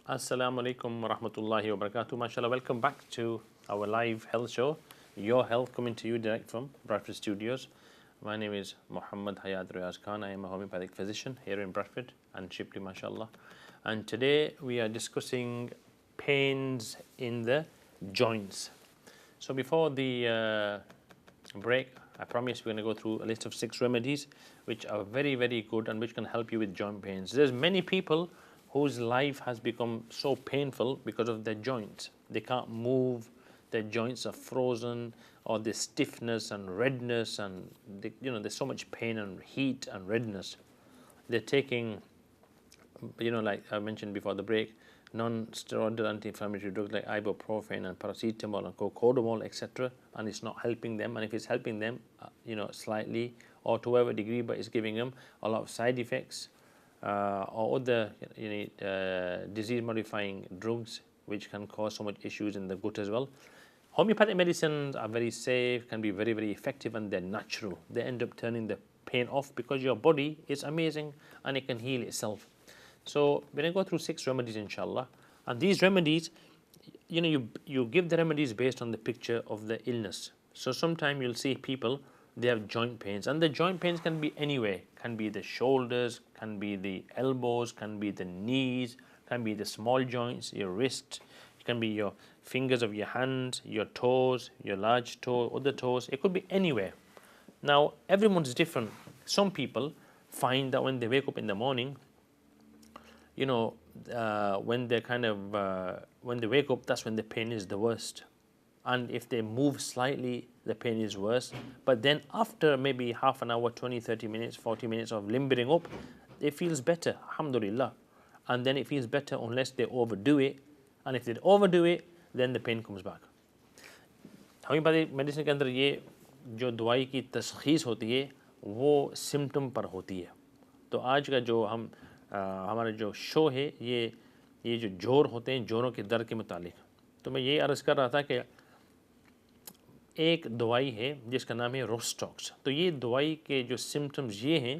Assalamu alaikum wa rahmatullahi wa barakatuh. MashaAllah, welcome back to our live health show, Your Health, coming to you direct from Bradford Studios. My name is Muhammad Hayat Riaz Khan. I am a homeopathic physician here in Bradford and Shipley, mashallah. And today we are discussing pains in the joints. So before the break, I promise we're going to go through a list of 6 remedies which are very, very good and which can help you with joint pains. There's many people whose life has become so painful because of their joints. They can't move, their joints are frozen, or there's stiffness and redness, and there's so much pain and heat and redness. They're taking, like I mentioned before the break, non-steroidal anti-inflammatory drugs like ibuprofen and paracetamol and cocodamol, etc., and it's not helping them. And if it's helping them, slightly or to whatever degree, but it's giving them a lot of side effects or other disease-modifying drugs which can cause so much issues in the gut as well. Homeopathic medicines are very safe, can be very, very effective, and they're natural. They end up turning the pain off because your body is amazing and it can heal itself. So we're going to go through 6 remedies, inshallah. And these remedies, you give the remedies based on the picture of the illness. So sometimes you'll see people, they have joint pains, and the joint pains can be anywhere. Can be the shoulders, can be the elbows, can be the knees, can be the small joints, your wrist, it can be your fingers of your hands, your toes, your large toe, other toes. It could be anywhere. Now, everyone's different. Some people find that when they wake up in the morning, when they wake up, that's when the pain is the worst. And if they move slightly, the pain is worse. But then after maybe half an hour, 20, 30 minutes, 40 minutes of limbering up, it feels better, alhamdulillah. And then it feels better unless they overdo it. And if they overdo it, then the pain comes back. Homeopathic medicine के अंदर ये जो दवाई की तशख़ीस होती है वो symptom पर होती है. तो आज का जो हमारा जो शो है ये जो जोर होते हैं, जोरों के दर्द के मुतालिक. तो मैं ये अर्ज़ कर रहा था कि एक दवाई है जिसका नाम है रोस्टॉक्स. तो ये दवाई के जो सिम्टम्स ये हैं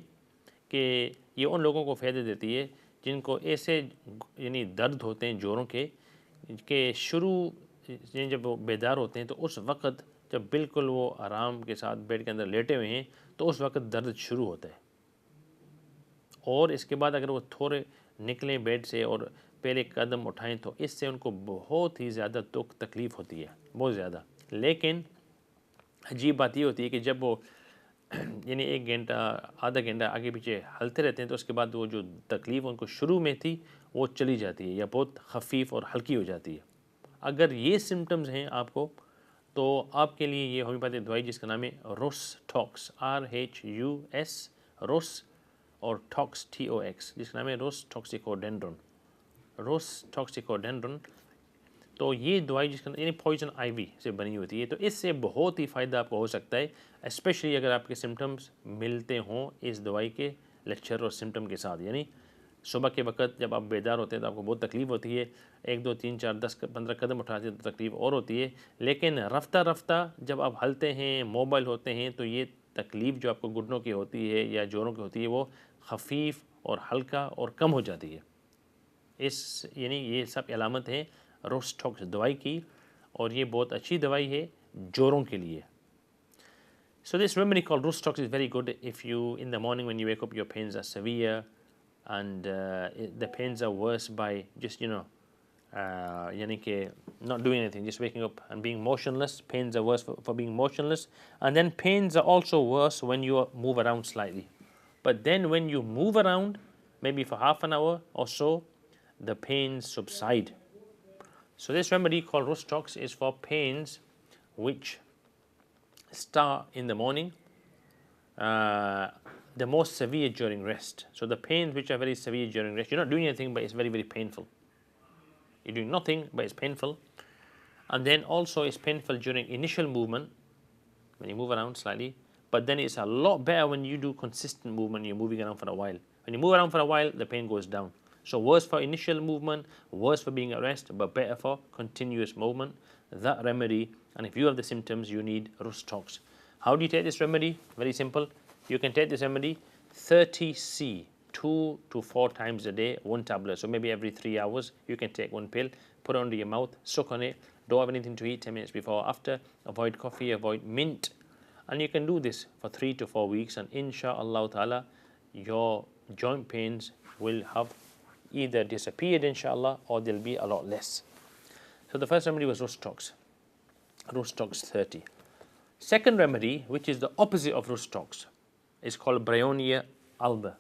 कि ये उन लोगों को फ़ायदे देती है जिनको ऐसे दर्द होते हैं जोरों के शुरू जब वो बेदार होते हैं, तो उस वक़्त जब बिल्कुल वो आराम के साथ बेड के अंदर लेटे हुए हैं, तो उस वक़्त दर्द शुरू होता है. और इसके बाद अगर वो थोड़े निकलें बेड से और पहले कदम उठाएं, तो इससे उनको बहुत ही ज़्यादा तकलीफ़ होती है, बहुत ज़्यादा. लेकिन अजीब बात ये होती है कि जब वो 1 घंटा आधा घंटा आगे पीछे हलते रहते हैं, तो उसके बाद वो जो तकलीफ़ उनको शुरू में थी वो चली जाती है या बहुत ख़फ़ीफ़ और हल्की हो जाती है. अगर ये सिम्टम्स हैं आपको, तो आपके लिए ये होम्योपैथिक दवाई जिसका नाम है रोस्टॉक्स, RHUS, रोस और टॉक्स TOX, जिसका नाम है रोस्टॉक्सिकोडेंड्रोन. तो ये दवाई जिसका पॉइजन आइवी से बनी होती है. तो इससे बहुत ही फ़ायदा आपको हो सकता है, स्पेशली अगर आपके सिम्टम्स मिलते हों इस दवाई के लेक्चर और सिम्टम के साथ. यानी सुबह के वक्त जब आप बेदार होते हैं तो आपको बहुत तकलीफ़ होती है, 1, 2, 3, 4, 10, 15 कदम उठाते हैं तो तकलीफ़ और होती है. लेकिन रफ्ता रफ्ता जब आप हलते हैं, मोबाइल होते हैं, तो ये तकलीफ़ जो आपको घुटनों की होती है या जोरों की होती है वो ख़फ़ीफ़ और हल्का और कम हो जाती है. ये सब अलामत है रोस्टॉक्स दवाई की, और ये बहुत अच्छी दवाई है जोरों के लिए. So this remedy called Rostox is very good if you, in the morning when you wake up, your pains are severe and the pains are worse by just, यानी कि not doing anything, just waking up and being motionless. Pains are worse for being motionless. And then pains are also worse when you move around slightly. But then when you move around, maybe for half an hour or so, the pains subside. So this remedy called Rostox is for pains which start in the morning, the most severe during rest. So the pains which are very severe during rest, you're not doing anything, but it's very, very painful. You're doing nothing, but it's painful. And then also it's painful during initial movement, when you move around slightly. But then it's a lot better when you do consistent movement, you're moving around for a while. When you move around for a while, the pain goes down. So worse for initial movement, worse for being at rest, but better for continuous movement. That remedy, and if you have the symptoms, you need Rostox. How do you take this remedy? Very simple. You can take this remedy 30C. 2 to 4 times a day, one tablet. So maybe every 3 hours you can take one pill, put it under your mouth, suck on it, don't have anything to eat 10 minutes before or after, avoid coffee, avoid mint. And you can do this for 3 to 4 weeks, and inshallah ta'ala, your joint pains will have either disappeared inshallah, or they'll be a lot less. So the first remedy was Rustox 30. Second remedy, which is the opposite of Rustox, is called Bryonia alba.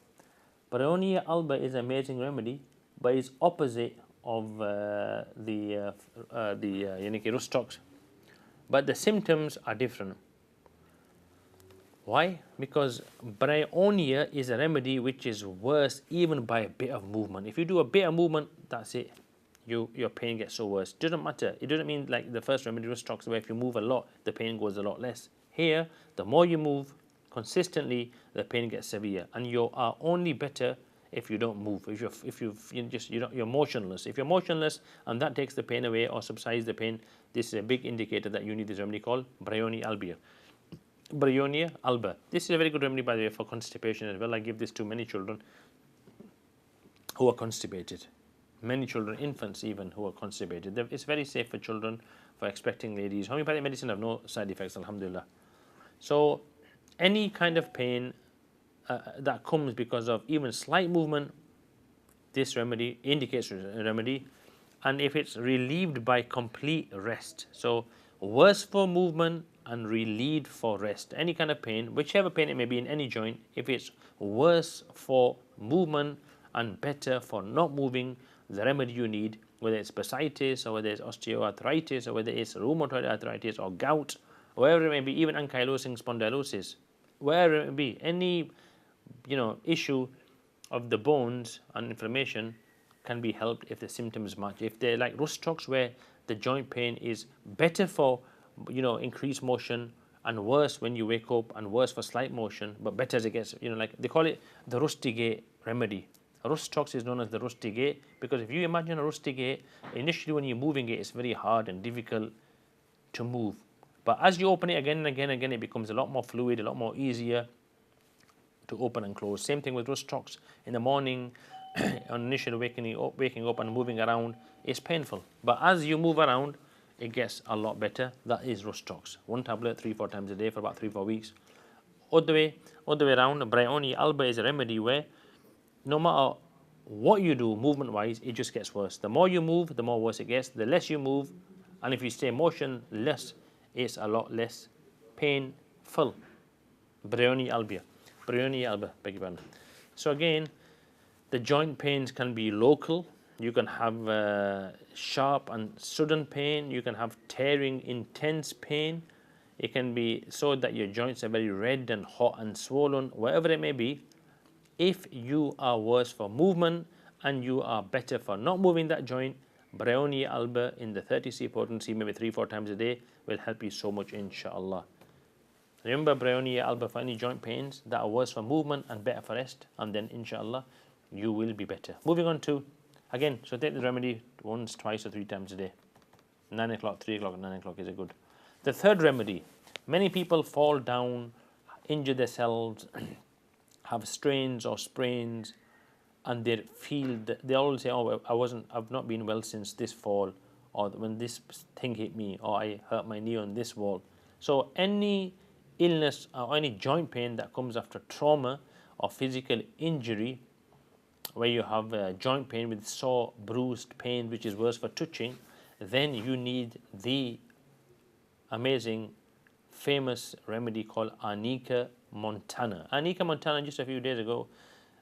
Bryonia alba is an amazing remedy, but it's opposite of the Rustox. But the symptoms are different. Why? Because Bryonia is a remedy which is worse even by a bit of movement. If you do a bit of movement, that's it. Your pain gets so worse. Doesn't matter. It doesn't mean like the first remedy, Rustox, where if you move a lot, the pain goes a lot less. Here, the more you move consistently, the pain gets severe, and you are only better if you don't move. You're motionless. If you're motionless and that takes the pain away or subsides the pain, this is a big indicator that you need this remedy called Bryonia alba. Bryonia alba. This is a very good remedy, by the way, for constipation as well. I give this to many children who are constipated. Many children, infants even, who are constipated. It's very safe for children, for expecting ladies. Homeopathic medicine have no side effects, alhamdulillah. So any kind of pain that comes because of even slight movement, this remedy indicates a remedy. And if it's relieved by complete rest, so worse for movement and relieved for rest, any kind of pain, whichever pain it may be in any joint, if it's worse for movement and better for not moving, the remedy you need, whether it's bursitis or whether it's osteoarthritis or whether it's rheumatoid arthritis or gout, wherever it may be, even ankylosing spondylosis, wherever it may be, any issue of the bones and inflammation can be helped if the symptoms match. If they're like Rustox, where the joint pain is better for increased motion and worse when you wake up and worse for slight motion, but better as it gets, like they call it the rusty gate remedy. Rustox is known as the rusty gate because if you imagine a rusty gate, initially when you're moving it, it's very hard and difficult to move. But as you open it again and again and again, it becomes a lot more fluid, a lot more easier to open and close. Same thing with Rustox. In the morning, on initial waking up and moving around, it's painful. But as you move around, it gets a lot better. That is Rustox. One tablet 3-4 times a day for about 3-4 weeks. Other way around, Bryonia alba is a remedy where no matter what you do movement-wise, it just gets worse. The more you move, the more worse it gets. The less you move, and if you stay motionless, it's a lot less painful. Bryonia alba, beg your pardon. So again, the joint pains can be local. You can have sharp and sudden pain. You can have tearing, intense pain. It can be so that your joints are very red and hot and swollen, whatever it may be. If you are worse for movement and you are better for not moving that joint, Bryonia alba in the 30C potency, maybe 3-4 times a day, will help you so much, inshallah. Remember Bryonia alba for any joint pains that are worse for movement and better for rest, and then inshallah you will be better. Moving on to, again, so take the remedy once, twice or 3 times a day. 9 o'clock, 3 o'clock, 9 o'clock is a good. The third remedy, many people fall down, injure themselves, have strains or sprains, and they always say, oh, I've not been well since this fall, or when this thing hit me, or I hurt my knee on this wall. So any illness or any joint pain that comes after trauma or physical injury, where you have joint pain with sore, bruised pain, which is worse for touching, then you need the amazing, famous remedy called Arnica montana. Arnica montana, just a few days ago,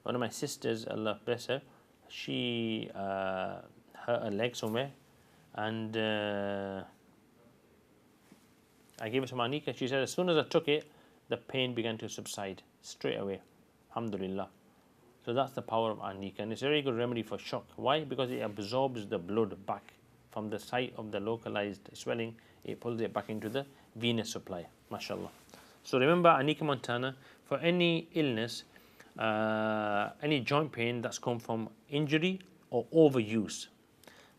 one of my sisters, Allah bless her, she hurt her leg somewhere, and I gave her some Arnica. She said as soon as I took it, the pain began to subside straight away. Alhamdulillah. So that's the power of Arnica, and it's a very good remedy for shock. Why? Because it absorbs the blood back from the site of the localized swelling. It pulls it back into the venous supply. MashaAllah. So remember Arnica montana for any illness, any joint pain that's come from injury or overuse.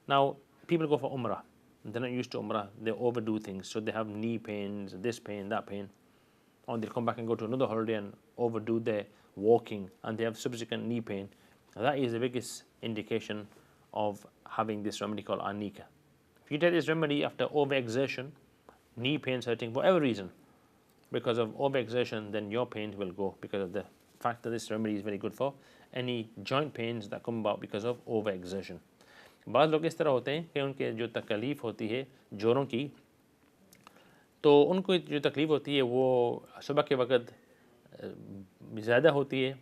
Now, people go for Umrah. They're not used to Umrah. They overdo things. So they have knee pains, this pain, that pain. Or they'll come back and go to another holiday and overdo their walking, and they have subsequent knee pain, that is the biggest indication of having this remedy called arnica. If you take this remedy after overexertion, knee pains hurting for whatever reason, because of overexertion, then your pains will go, because of the fact that this remedy is very good for any joint pains that come about because of overexertion. بعض لوگ اس طرح ہوتے ہیں کہ ان کے جو تکلیف ہوتی ہے جوڑوں کی، تو ان کو جو تکلیف ہوتی ہے وہ صبح کے وقت زیادہ ہوتی ہے،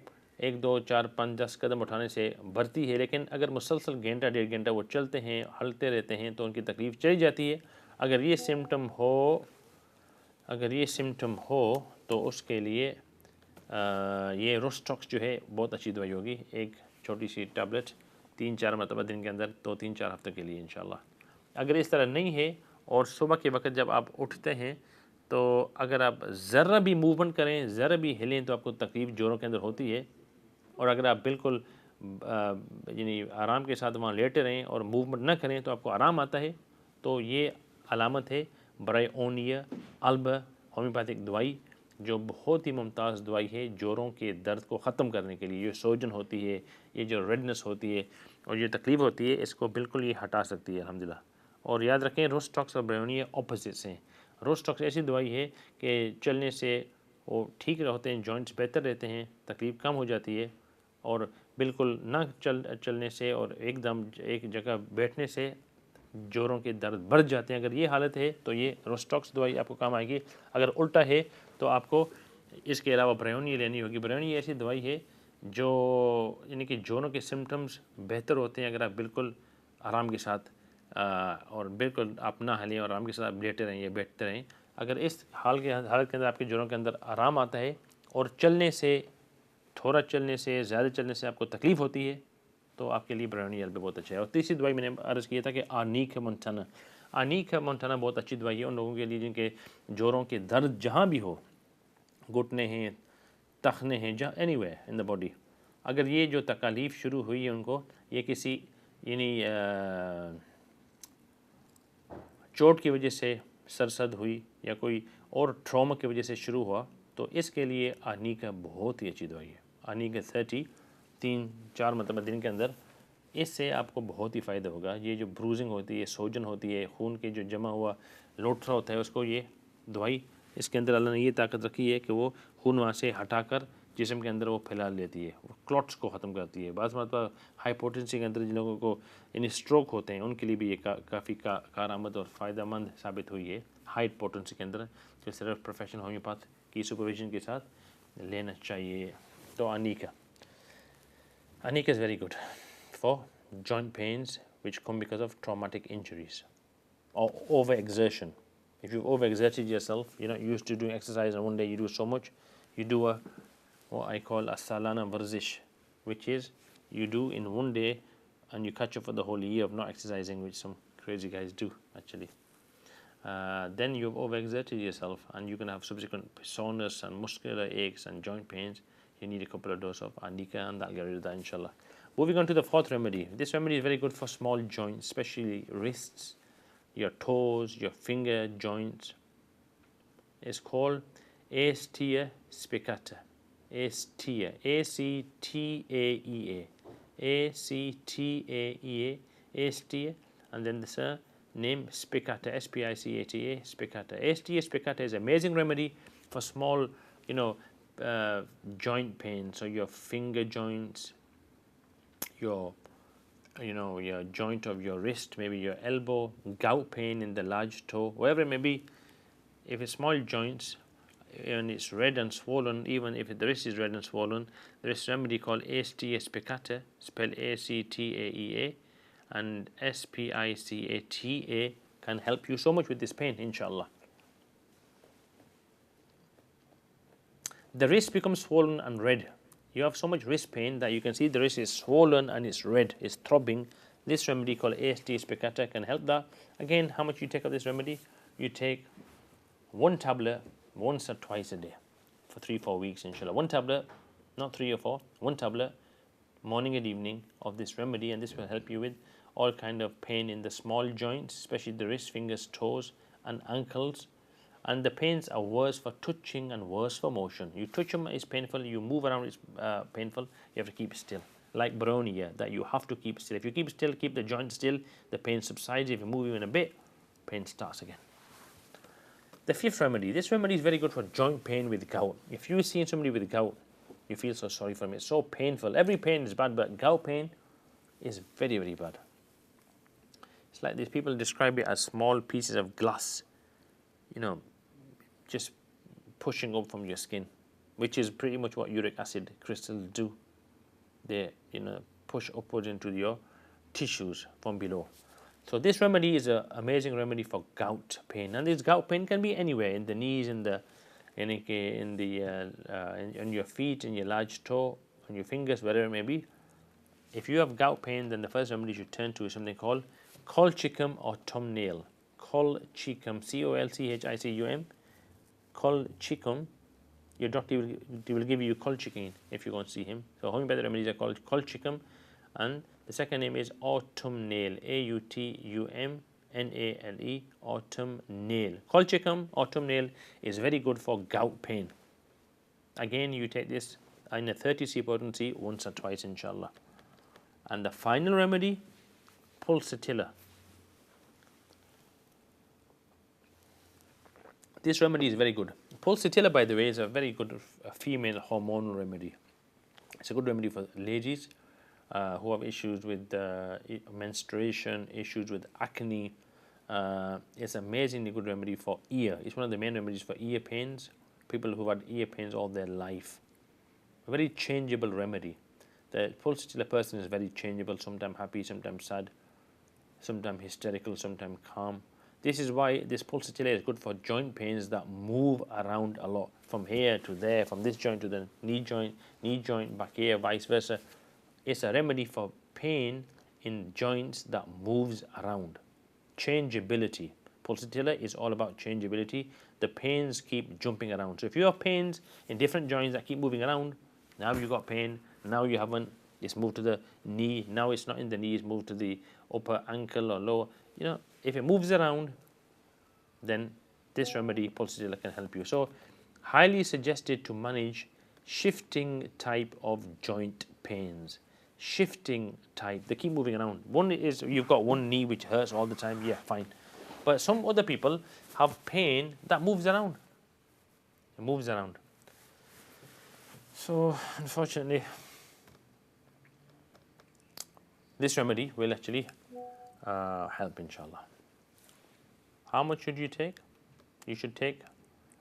1 2 4 5 10 قدم اٹھانے سے بڑھتی ہے، لیکن اگر مسلسل گھنٹہ 1.5 گھنٹہ وہ چلتے ہیں، ہلتے رہتے ہیں، تو ان کی تکلیف چلی جاتی ہے۔ اگر یہ سمٹم ہو تو اس کے لیے یہ روسٹاکس جو ہے بہت اچھی دوائی ہوگی، ایک چھوٹی سی ٹیبلٹ 3-4 مرتبہ دن کے اندر 2-3-4 ہفتے کے لیے انشاءاللہ۔ اگر اس طرح نہیں ہے اور صبح کے وقت جب آپ اٹھتے ہیں تو اگر آپ ذرا بھی موومنٹ کریں، ذرا بھی ہلیں تو آپ کو تکلیف جوڑوں کے اندر ہوتی ہے، اور اگر آپ بالکل یعنی آرام کے ساتھ وہاں لیٹے رہیں اور موومنٹ نہ کریں تو آپ کو آرام آتا ہے، تو یہ علامت ہے برائے اونیا البا ہومیوپیتھک دوائی، جو بہت ہی ممتاز دوائی ہے جوڑوں کے درد کو ختم کرنے کے لیے۔ یہ سوجن ہوتی ہے، یہ جو ریڈنس ہوتی ہے اور یہ تکلیف ہوتی ہے، اس کو بالکل یہ ہٹا سکتی ہے الحمدللہ۔ اور یاد رکھیں روسٹاکس اور برونیا اپوزٹس ہیں۔ روسٹاکس ایسی دوائی ہے کہ چلنے سے وہ ٹھیک ہوتے ہیں، جوائنٹس بہتر رہتے ہیں، تکلیف کم ہو جاتی ہے، اور بالکل نہ چلنے سے اور ایک دم ایک جگہ بیٹھنے سے جوڑوں کے درد بڑھ جاتے ہیں۔ اگر یہ حالت ہے تو یہ روسٹاکس دوائی آپ کو کام آئے گی۔ اگر الٹا ہے تو آپ کو اس کے علاوہ برونیا لینی ہوگی۔ برونیا ایسی دوائی ہے جو یعنی کہ جوڑوں کے سمٹمز بہتر ہوتے ہیں اگر آپ بالکل آرام کے ساتھ اور بالکل آپ نہ ہلیں اور آرام کے ساتھ آپ لیٹے رہیں یا بیٹھتے رہیں۔ اگر اس حالت کے اندر آپ کے جوڑوں کے اندر آرام آتا ہے اور چلنے سے، تھوڑا چلنے سے، زیادہ چلنے سے آپ کو تکلیف ہوتی ہے، تو آپ کے لیے برونیا بھی بہت اچھا ہے۔ اور تیسری دوائی میں نے عرض کیا تھا کہ آرنیکا مونٹانا۔ آرنیکا مونٹانا بہت اچھی دوائی ہے ان لوگوں کے لیے جن کے جوڑوں کے درد جہاں بھی ہو، گھٹنے ہیں، ٹخنے ہیں، جہاں any way in the body, اگر یہ جو تکالیف شروع ہوئی ہے ان کو، یہ کسی یعنی چوٹ کی وجہ سے سرسد ہوئی یا کوئی اور ٹراما کی وجہ سے شروع ہوا، تو اس کے لیے آرنیکا بہت ہی اچھی دوائی ہے۔ آرنیکا 30 3-4 مرتبہ دن کے اندر، اس سے آپ کو بہت ہی فائدہ ہوگا۔ یہ جو بروزنگ ہوتی ہے، سوجن ہوتی ہے، خون کے جو جمع ہوا لوٹرا ہوتا ہے، اس کو یہ دوائی، اس کے اندر اللہ نے یہ طاقت رکھی ہے کہ وہ خون وہاں سے ہٹا کر جسم کے اندر وہ پھیلا لیتی ہے، وہ کلوٹس کو ختم کرتی ہے۔ بعض مرتبہ ہائی پوٹنسی کے اندر جن لوگوں کو یعنی اسٹروک ہوتے ہیں، ان کے لیے بھی یہ کافی کارآمد اور فائدہ مند ثابت ہوئی ہے ہائی پوٹنسی کے اندر، جو صرف پروفیشنل ہومیوپیتھ کی سپرویژن کے ساتھ لینا چاہیے۔ تو آرنیکا is very good for joint pains which come because of traumatic injuries or overexertion. If you've overexerted yourself, you're not used to doing exercise and one day you do so much, you do what I call a salana varzish, which is you do in one day and you catch up for the whole year of not exercising, which some crazy guys do actually. Then you've overexerted yourself and you can have subsequent soreness and muscular aches and joint pains. You need a couple of doses of arnica and that'll get rid of that inshallah. Moving on to the fourth remedy. This remedy is very good for small joints, especially wrists, your toes, your finger joints. It's called Actaea spicata. Actaea, A-C-T-A-E-A. A-C-T-A-E-A, Actaea, and then the name spicata, S-P-I-C-A-T-A, spicata. Actaea spicata is an amazing remedy for small, joint pain. So your finger joints, your joint of your wrist, maybe your elbow, gout pain in the large toe, wherever it may be. If it's small joints and it's red and swollen, even if the wrist is red and swollen, there is a remedy called Actaea spicata, spelled A-C-T-A-E-A, and S-P-I-C-A-T-A, can help you so much with this pain, inshallah. The wrist becomes swollen and red. You have so much wrist pain that you can see the wrist is swollen and it's red, it's throbbing. This remedy called Actaea spicata can help that. Again, how much you take of this remedy? You take 1 tablet once or twice a day for 3-4 weeks, inshallah. 1 tablet, not 3 or 4, 1 tablet, morning and evening of this remedy, and this will help you with all kind of pain in the small joints, especially the wrist, fingers, toes, and ankles. And the pains are worse for touching and worse for motion. You touch them, it's painful. You move around, it's painful. You have to keep still. Like brownie here, that you have to keep still. If you keep still, keep the joint still, the pain subsides. If you move even a bit, pain starts again. The fifth remedy. This remedy is very good for joint pain with gout. If you've seen somebody with gout, you feel so sorry for them. It's so painful. Every pain is bad, but gout pain is very, very bad. It's like these people describe it as small pieces of glass, just pushing up from your skin, which is pretty much what uric acid crystals do. They, push upwards into your tissues from below. So this remedy is an amazing remedy for gout pain, and this gout pain can be anywhere, in the knees, in your feet, in your large toe, on your fingers, wherever it may be. If you have gout pain, then the first remedy you should turn to is something called colchicum or thumbnail. Colchicum, Colchicum. Colchicum. Your doctor will give you colchicine if you go and see him. So homeopathic remedies are called colchicum, and the second name is autumnale, Autumnale, autumnale. Colchicum, autumnale is very good for gout pain. Again, you take this in a 30C potency once or twice, inshallah. And the final remedy, pulsatilla. This remedy is very good. Pulsatilla, by the way, is a very good female hormonal remedy. It's a good remedy for ladies who have issues with menstruation, issues with acne. It's an amazingly good remedy for ear. It's one of the main remedies for ear pains, people who've had ear pains all their life. A very changeable remedy. The pulsatilla person is very changeable, sometimes happy, sometimes sad, sometimes hysterical, sometimes calm. This is why this pulsatilla is good for joint pains that move around a lot, from here to there, from this joint to the knee joint, back here, vice versa. It's a remedy for pain in joints that moves around. Changeability. Pulsatilla is all about changeability. The pains keep jumping around. So if you have pains in different joints that keep moving around, now you've got pain, now you haven't, it's moved to the knee, now it's not in the knee, it's moved to the upper ankle or lower. If it moves around, then this remedy, pulsatilla, can help you. So, highly suggested to manage shifting type of joint pains. Shifting type, they keep moving around. One is you've got one knee which hurts all the time, yeah, fine. But some other people have pain that moves around. It moves around. So, unfortunately, this remedy will actually help, inshallah. How much should you take? You should take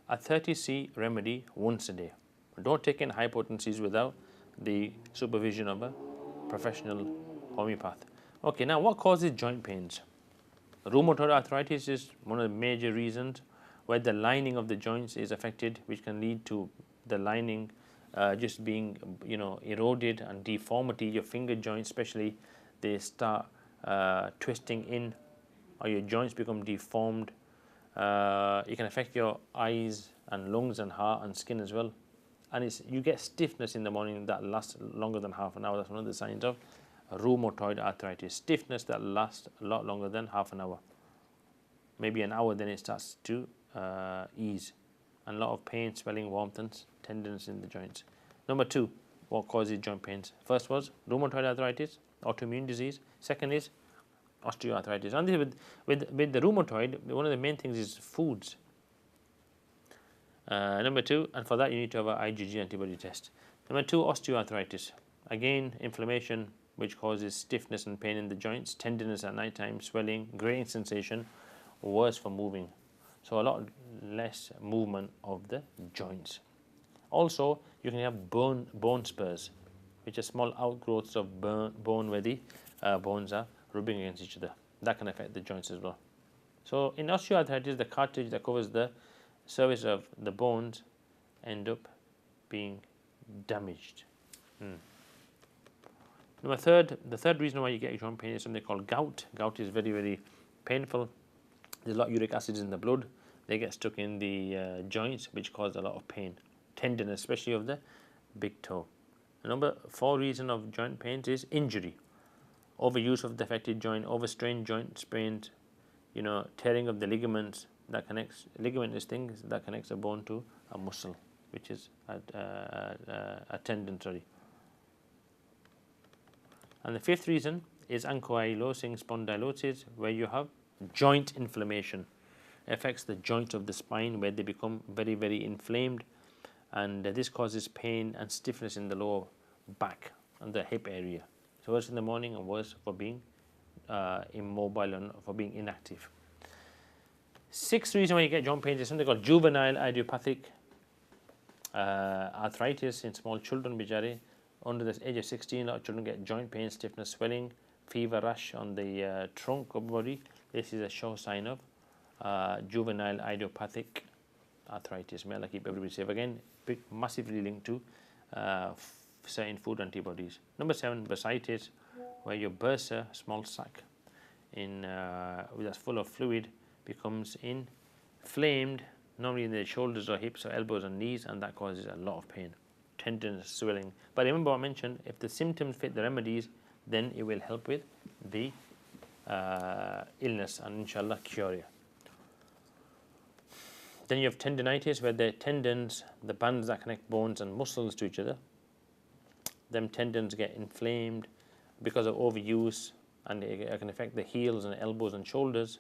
a 30C remedy once a day. Don't take in high potencies without the supervision of a professional homeopath. Okay, now what causes joint pains? Rheumatoid arthritis is one of the major reasons, where the lining of the joints is affected, which can lead to the lining just being eroded, and deformity. Your finger joints especially, they start twisting in, or your joints become deformed. It can affect your eyes and lungs and heart and skin as well. And you get stiffness in the morning that lasts longer than half an hour. That's one of the signs of rheumatoid arthritis. Stiffness that lasts a lot longer than half an hour. Maybe an hour, then it starts to ease. And a lot of pain, swelling, warmth and tenderness in the joints. Number 2, what causes joint pains? First was rheumatoid arthritis, autoimmune disease. Second is osteoarthritis. And this with the rheumatoid, one of the main things is foods. Number 2, and for that you need to have an IgG antibody test. Number 2, osteoarthritis. Again, inflammation, which causes stiffness and pain in the joints, tenderness at night time, swelling, grating sensation, worse for moving. So a lot less movement of the joints. Also, you can have bone spurs, which are small outgrowths of bone where the bones are rubbing against each other. That can affect the joints as well. So in osteoarthritis, the cartilage that covers the surface of the bones end up being damaged. The third reason why you get joint pain is something called gout. Gout is very, very painful. There's a lot of uric acids in the blood. They get stuck in the joints, which cause a lot of pain, tenderness, especially of the big toe. The number 4 reason of joint pains is injury. Overuse of the affected joint, overstrained joint sprains, tearing of the ligaments, that connects, ligament is thing that connects a bone to a muscle, which is a tendon, sorry. And the fifth reason is ankylosing spondylosis, where you have joint inflammation. It affects the joints of the spine, where they become very, very inflamed, and this causes pain and stiffness in the lower back and the hip area. So worse in the morning and worse for being immobile and for being inactive. Sixth reason why you get joint pain is something called juvenile idiopathic arthritis in small children. Bijare, under the age of 16, a lot of children get joint pain, stiffness, swelling, fever, rash on the trunk of the body. This is a sure sign of juvenile idiopathic arthritis. May Allah keep everybody safe. Again, massively linked to certain food antibodies. Number 7, bursitis, where your bursa, small sac, that's full of fluid, becomes inflamed, normally in the shoulders or hips or elbows and knees, and that causes a lot of pain, tendons, swelling. But remember I mentioned, if the symptoms fit the remedies, then it will help with the illness and inshallah cure you. Then you have tendinitis, where the tendons, the bands that connect bones and muscles to each other, them tendons get inflamed because of overuse, and it can affect the heels and elbows and shoulders.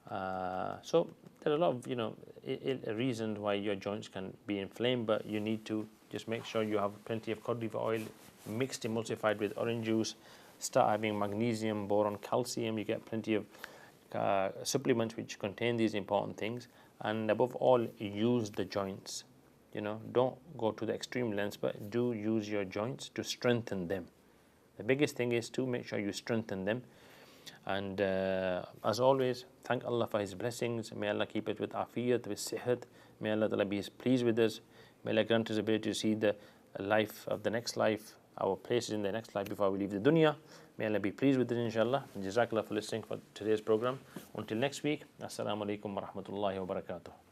So there are a lot of reasons why your joints can be inflamed, but you need to just make sure you have plenty of cod liver oil mixed, emulsified with orange juice. Start having magnesium, boron, calcium. You get plenty of supplements which contain these important things, and above all, use the joints. Don't go to the extreme lengths, but do use your joints to strengthen them. The biggest thing is to make sure you strengthen them. And as always, thank Allah for His blessings. May Allah keep it with afiyat, with sihat. May Allah be pleased with us. May Allah grant us ability to see the life of the next life, our places in the next life before we leave the dunya. May Allah be pleased with it, inshallah. Jazakallah for listening for today's program. Until next week, Assalamu alaikum wa rahmatullahi wa barakatuh.